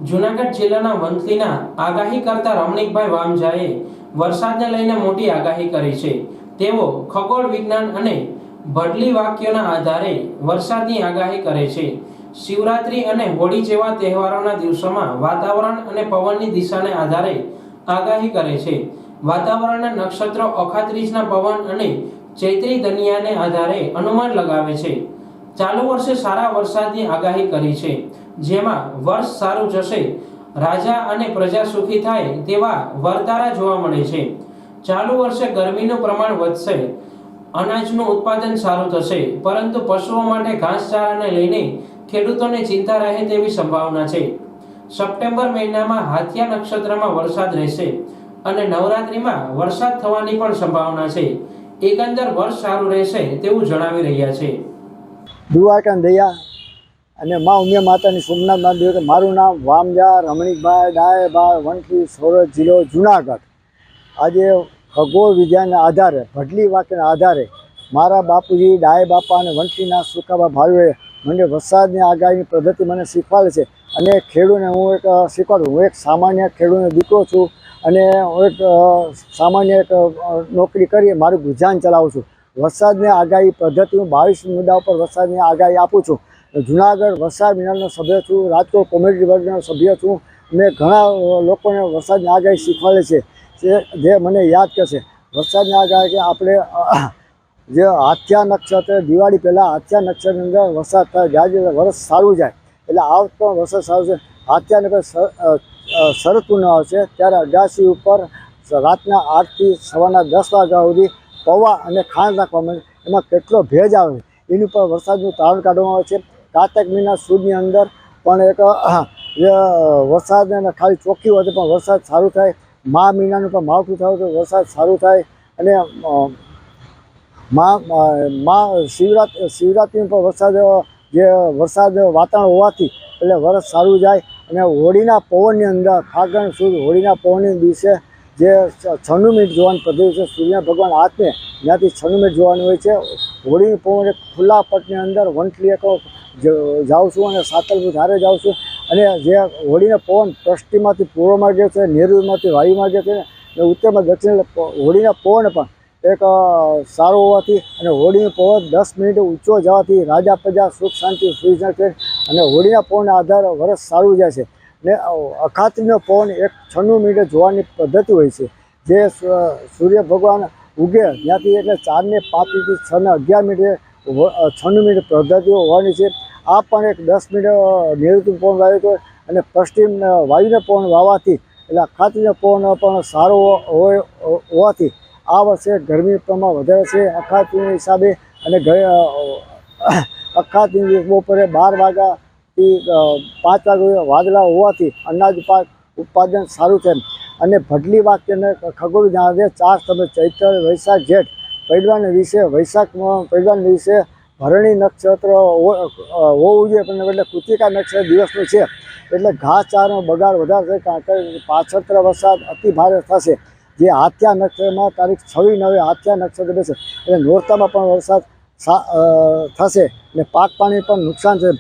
જૂનાગઢ જિલ્લાના વંથલીના આગાહી કરતા રમણીકભાઈ વામજાએ વરસાદને લઈને મોટી આગાહી કરી છે। તેઓ ખગોળ વિજ્ઞાન અને ભડલી વાક્યોના આધારે વરસાદની આગાહી કરે છે। શિવરાત્રી અને હોળી જેવા તહેવારોના દિવસોમાં વાતાવરણ અને પવનની દિશાને આધારે આગાહી કરે છે। વાતાવરણના નક્ષત્રો અખાત્રીજના પવન અને ચૈત્રી દનિયાને આધારે અનુમાન લગાવે છે। ચાલુ વર્ષે સારા વરસાદની આગાહી કરી છે, જેમાં વર્ષ સારું જશે, રાજા અને પ્રજા સુખી થાય તેવા વર્તારા જોવા મળે છે। ચાલુ વર્ષે ગરમીનું પ્રમાણ વધશે, અનાજનું ઉત્પાદન સારું થશે, પરંતુ પશુઓ માટે ઘાસચારાને લઈને ખેડૂતોને ચિંતા રહે તેવી સંભાવના છે। સપ્ટેમ્બર મહિનામાં હાથિયા નક્ષત્રમાં વરસાદ રહેશે અને નવરાત્રીમાં વરસાદ થવાની પણ સંભાવના છે। એકંદર વર્ષ સારું રહેશે તેવું જણાવી રહ્યા છે। દ્વારકા દયા અને મા ઉમિયા માતાની સોમનાથ મહાદેવ કે મારું નામ વામજા રમણીકભાઈ ડાયભાઈ વંથલી સોરઠ જિલ્લો જુનાગઢ। આજે ખગોળ વિજ્ઞાનના આધારે ભડલી વાક્યના આધારે મારા બાપુજી ડાય બાપા અને વંથલીના સુકાબા ભાઈઓએ મને વરસાદની આગાહીની પદ્ધતિ મને શીખવાડે છે અને ખેડૂતને હું એક શીખવાડું। હું એક સામાન્ય ખેડૂતનો દીકરો છું અને હું એક સામાન્ય નોકરી કરી મારું ગુજરાન ચલાવું છું। વરસાદની આગાહી પદ્ધતિ હું 22 મુદ્દાઓ પર વરસાદની આગાહી આપું છું। જુનાગઢ વરસાદ મિનલનો સભ્ય છું, રાજકોટ કોમેડી વર્ગનો સભ્ય છું। મેં ઘણા લોકોને વરસાદની આગાહી શીખવાડે છે જે મને યાદ કરશે। વરસાદની આગાહી કે આપણે જે હાથિયા નક્ષત્ર દિવાળી પહેલાં હાથિયા નક્ષત્રની અંદર વરસાદ થાય, જ્યારે વરસ સારું જાય એટલે આ વખતે પણ વરસાદ સારું છે। હાથિયા નક્ષત્ર શરદ પૂર્ણ આવશે ત્યારે અગાસી ઉપર રાતના 8 થી સવારના 10 વાગ્યા સુધી પૌવા અને ખાંડ નાખવામાં આવે, એમાં કેટલો ભેજ આવે એની ઉપર વરસાદનું તારણ કાઢવામાં આવે છે। કારતક મહિના સુદની અંદર પણ એક વરસાદને ખાલી ચોખ્ખી હોય પણ વરસાદ સારું થાય। મા મહિનાનું પણ માવઠું થાય તો વરસાદ સારું થાય અને શિવરાત્રિનું પણ વરસાદ વાતાવરણ હોવાથી એટલે વરસ સારું જાય। અને હોળીના પવનની અંદર ફાગણ સુદ હોળીના પવનની દિવસે જે 96 મિનિટ જોવાની પદ્ધતિ છે, સૂર્ય ભગવાન હાથને ત્યાંથી 96 મિનિટ જોવાની હોય છે। હોળીનું પવન એક ખુલ્લા પટની અંદર વંથલી એક જાઉં છું અને સાતલપુર ધારે જાઉં છું અને જે હોળીનો પવન પશ્ચિમમાંથી પૂર્વ માર્ગે છે, નેરુમાંથી વાયુ માર્ગે છે અને ઉત્તરમાં દક્ષિણ હોળીના પવન પણ એક સારો હોવાથી અને હોળીનો પવન 10 મિનિટ ઊંચો જવાથી રાજા પ્રજા સુખ શાંતિ સુઈ શકે અને હોળીના પવનના આધારે વરસ સારું જાય છે। ને અખાત્રીનો પવન એક 96 મિનિટે જોવાની પદ્ધતિ હોય છે, જે સૂર્ય ભગવાન ઉગે ત્યાંથી એટલે 4 ને 5 થી 6 ને 11 મિનિટે 96 મિનિટ પદ્ધતિઓ હોવાની છે। આ પણ એક 10 મિનિટ નૈઋત્ય પવન વાવ્યો હતો અને પશ્ચિમ વાયુને પવન વાવવાથી એટલે અખાત્રીનો પવન પણ સારો હોવાથી આ વર્ષે ગરમી પ્રમાણ વધારે છે અખાત્રીના હિસાબે। અને અખાત્રી બપોરે 12 વાગ્યાથી 5 વાગ્યા વાદળા હોવાથી અનાજ પાક ઉત્પાદન સારું છે। અને ભડલી વાક્યને ખગોળ જાણે 4 સ્તંભ ચૈત્ર વૈશાખ જેઠ પહેલવાના દિવસે પહેલવાના દિવસે ભરણી નક્ષત્ર હોવું જોઈએ પણ એટલે કૃતિકા નક્ષત્ર દિવસનું છે એટલે ઘાસચારાનો બગાડ વધારે છે, કારણ કે પાછળ વરસાદ અતિ ભારે થશે। જે હાથિયા નક્ષત્રમાં તારીખ 26/9 હાથિયા નક્ષત્ર બેસે એટલે નોરતામાં પણ વરસાદ થશે અને પાક પાણી પણ નુકસાન છે।